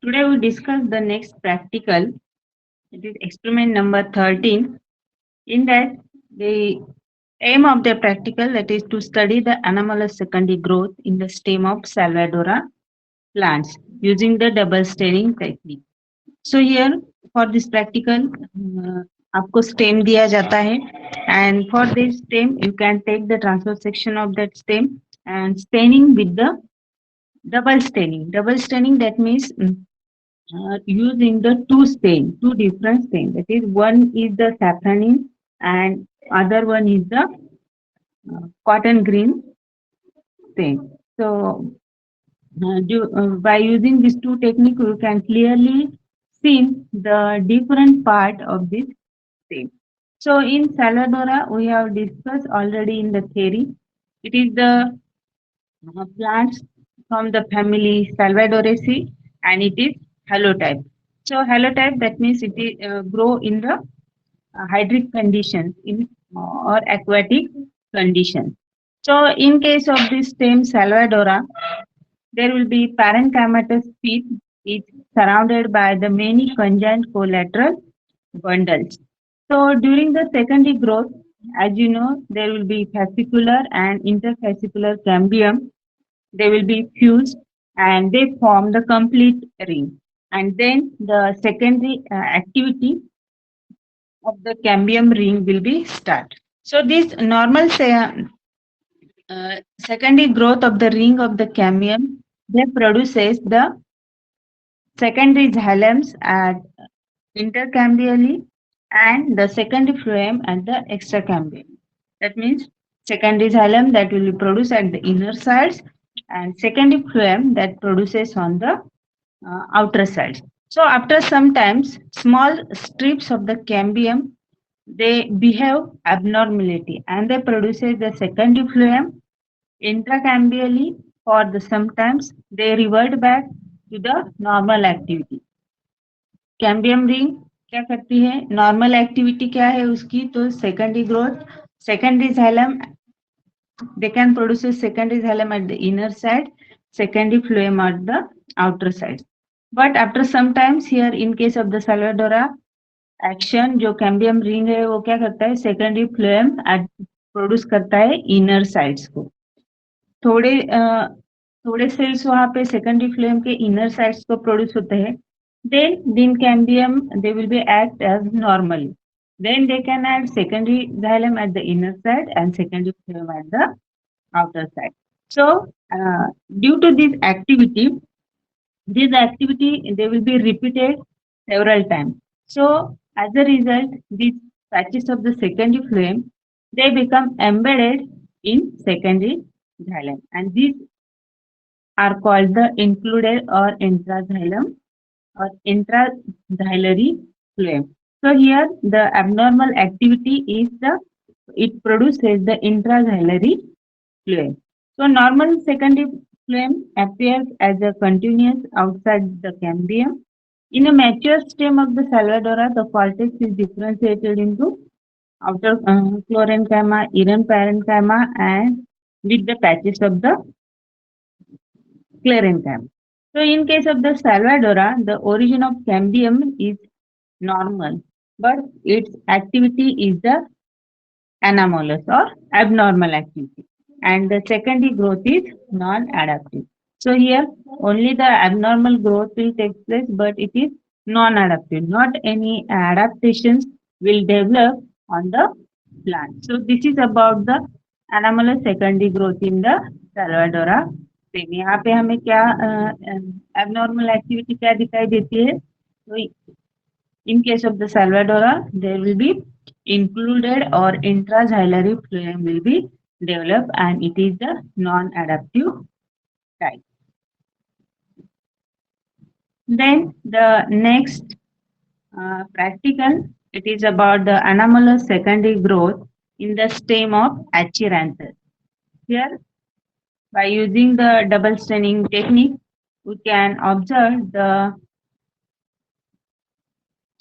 Today we discuss the next practical. It is experiment number 13. In that, the aim of the practical that is to study the anomalous secondary growth in the stem of Salvadora plants using the double staining technique. So here for this practical, आपको stem दिया जाता है, and for this stem you can take the transverse section of that stem and staining with the double staining. Double staining that means using the two different stain. That is, one is the saffronin and other one is the cotton green stain. So, by using these two techniques, you can clearly see the different part of this stain. So, in Salvadora, we have discussed already in the theory. It is the plants from the family Salvadoraceae and it is halotype. So halotype that means it is grow in the hydric conditions in or aquatic conditions. So in case of this stem Salvadora, there will be parenchymatous sheath is surrounded by the many conjoined collateral bundles. So during the secondary growth, as you know, there will be fascicular and interfascicular cambium. They will be fused and they form the complete ring. And then the secondary activity of the cambium ring will be start. So this normal secondary growth of the ring of the cambium, they produces the secondary xylems at intercambially and the secondary phloem at the extracambium. That means secondary xylem that will be produced at the inner sides and secondary phloem that produces on the outer sides. So after some times, small strips of the cambium they behave abnormality and they produces the secondary phloem intracambially for the sometimes they revert back to the normal activity. Cambium ring क्या करती है normal activity क्या है उसकी तो secondary growth secondary xylem they can produce a secondary xylem at the inner side secondary phloem at the outer side but after sometimes here in case of the salvadora action जो cambium ring है वो क्या करता है secondary phloem produce करता है inner sides को थोड़े थोड़े सेल्स वहां पे सेकेंडरी फ्लेम के इनर साइड्स को प्रोड्यूस होते हैं then cambium they will be act as normally then they can add secondary xylem at the inner side and secondary phloem at the outer side so due to this activity they will be repeated several times so as a result these patches of the secondary phloem they become embedded in secondary xylem and these are called the included or intraxylem or intraxylary phloem. So here the abnormal activity is it produces the intraxylary phloem. So normal secondary phloem appears as a continuous outside the cambium. In a mature stem of the salvadora, the cortex is differentiated into outer chlorenchyma, inner parenchyma, and with the patches of the sclerenchyma. So in case of the salvadora, the origin of cambium is normal, but its activity is the anomalous or abnormal activity. And the secondary growth is non-adaptive. So here only the abnormal growth will take place, but it is non-adaptive. Not any adaptations will develop on the plant. So this is about the anomalous secondary growth in the salvadora. यहाँ पे हमें क्या abnormal activity क्या दिखाई देती है तो in case of the salvadora there will be included or intraxylary phloem will be developed and it is the non-adaptive type. Then the next practical it is about the anomalous secondary growth in the stem of Achyranthes. Here by using the double staining technique we can observe the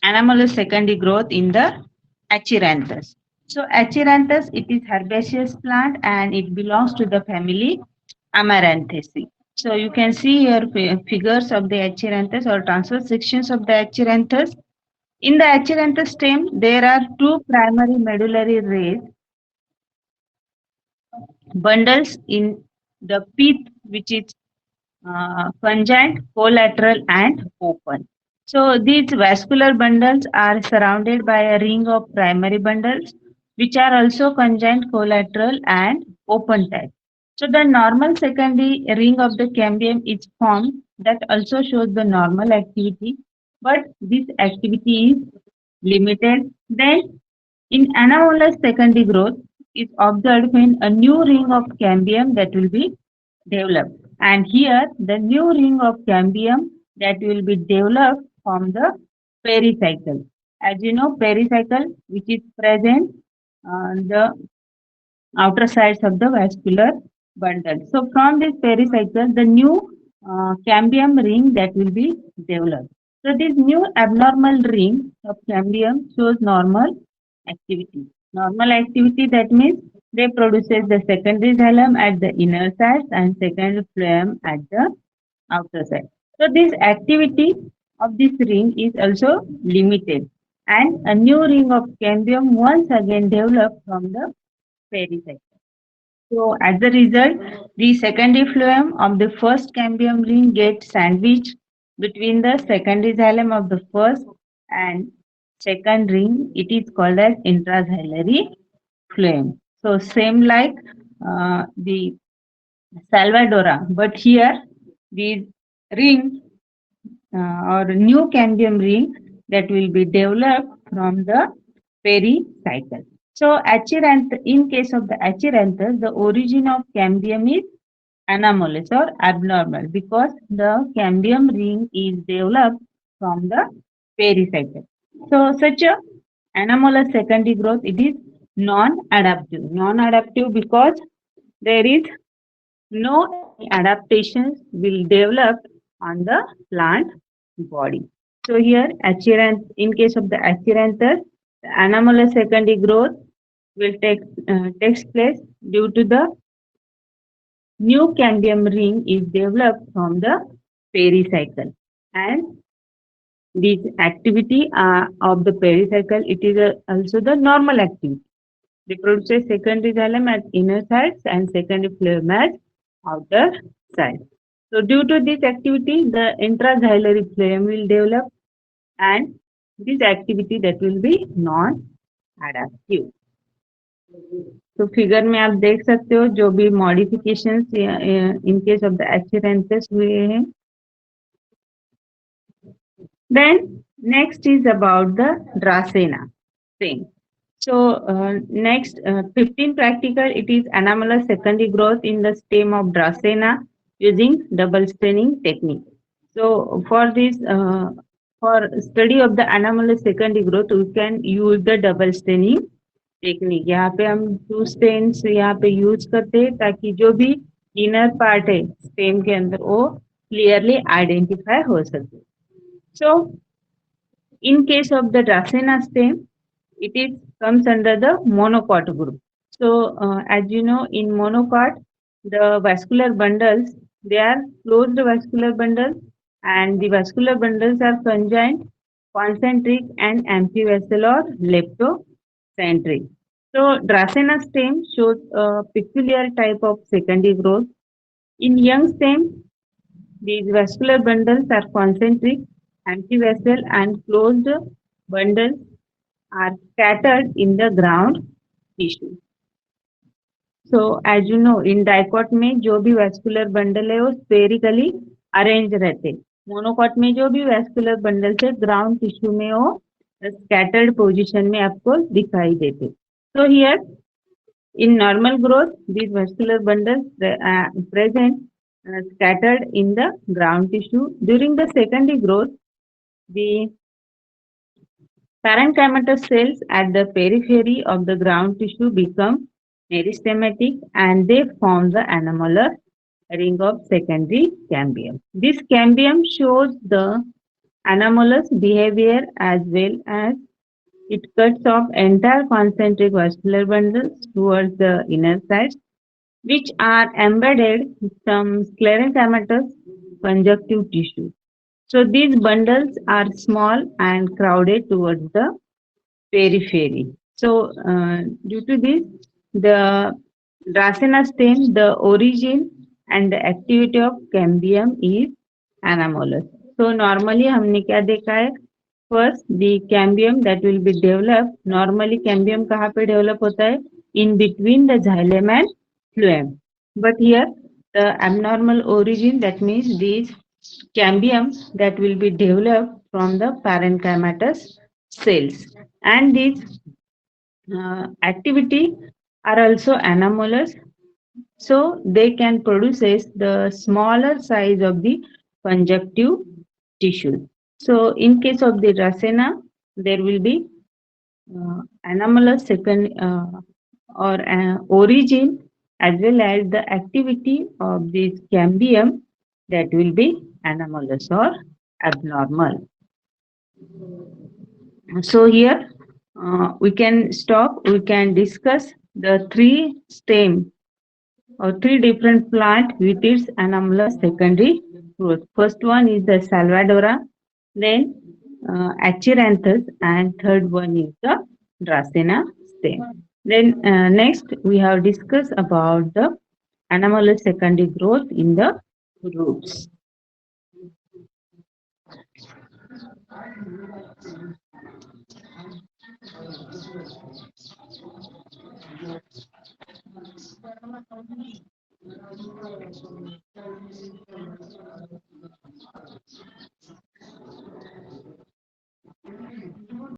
anomalous secondary growth in the Achyranthes. So Achyranthes, it is herbaceous plant and it belongs to the family Amaranthaceae. So you can see here figures of the Acheranthus or transverse sections of the Acheranthus. In the Acheranthus stem, there are two primary medullary rays bundles in the pith, which is conjoined, collateral, and open. So these vascular bundles are surrounded by a ring of primary bundles, which are also conjoined, collateral, and open type. So the normal secondary ring of the cambium is formed that also shows the normal activity, but this activity is limited. Then in anomalous secondary growth is observed when a new ring of cambium that will be developed. And here the new ring of cambium that will be developed from the pericycle. As you know, pericycle which is present on the outer sides of the vascular bundle. So from this pericycle, the new cambium ring that will be developed. So this new abnormal ring of cambium shows normal activity. Normal activity that means they produces the secondary xylem at the inner side and secondary phloem at the outer side. So this activity of this ring is also limited and a new ring of cambium once again developed from the pericycle. So as a result, the secondary phloem of the first cambium ring gets sandwiched between the secondary xylem of the first and second ring. It is called as intraxillary phloem. So same like the Salvadora, but here the ring or new cambium ring that will be developed from the pericycle. So in case of the Acheranthus, the origin of cambium is anomalous or abnormal because the cambium ring is developed from the pericycle. So such a anomalous secondary growth, it is non-adaptive. Non-adaptive because there is no adaptations will develop on the plant body. So here, in case of the Acheranthus, the anomalous secondary growth will takes place due to the new cambium ring is developed from the pericycle. And this activity of the pericycle, it is also the normal activity. They produce secondary xylem at inner sides and secondary phloem at outer sides. So due to this activity, the intraxillary phloem will develop and this activity that will be non-adaptive. तो figure में आप देख सकते हो जो भी modifications in case of the Acheranthus हुए हैं. Then next is about the Dracena thing. So next 15 practical, it is anomalous secondary growth in the stem of Dracena using double staining technique. So for this for study of the anomalous secondary growth, we can use the double staining technique. यहाँ पे हम to stains यहाँ पे use करते हैं ताकि जो भी इनर पार्ट है स्टेम के अंदर वो क्लियरली आइडेंटिफाई हो सके. So in case of the dracaena stem, it is comes under the monocot group. So as you know, in monocot the vascular bundles, they are closed vascular bundles and the vascular bundles are conjoined, concentric and amphiβessel or leptocentric. So Dracena stem shows a peculiar type of secondary growth. In young stem, these vascular bundles are concentric, amphiβessel and closed bundles are scattered in the ground tissue. So as you know, in dicot में जो भी vascular bundle है वो spherically arranged रहते हैं. Monocot में जो भी vascular bundles है ground tissue में वो scattered position में आपको दिखाई देते. So here in normal growth, these vascular bundles present scattered in the ground tissue. During the secondary growth, the parenchymatous cells at the periphery of the ground tissue become meristematic and they form the anomalous ring of secondary cambium. This cambium shows the anomalous behavior as well as it cuts off entire concentric vascular bundles towards the inner sides which are embedded in some sclerenchymatous conjunctive tissue. So these bundles are small and crowded towards the periphery. So due to this, the Dracena stem, the origin and the activity of cambium is anomalous. So normally हमने क्या देखा है? First, the cambium that will be developed. Normally cambium कहाँ पे develop होता है? In between the xylem and phloem. But here the abnormal origin, that means these cambium that will be developed from the parenchymatous cells, and these activity are also anomalous, so they can produce the smaller size of the conjunctive tissue. So in case of the Dracena, there will be anomalous second or origin, as well as the activity of this cambium that will be anomalous or abnormal. So here we can stop, we can discuss the three stem or three different plant with its anomalous secondary growth. First one is the Salvadora, then Acheranthus, and third one is the Dracena stem. Then next we have discussed about the anomalous secondary growth in the roots.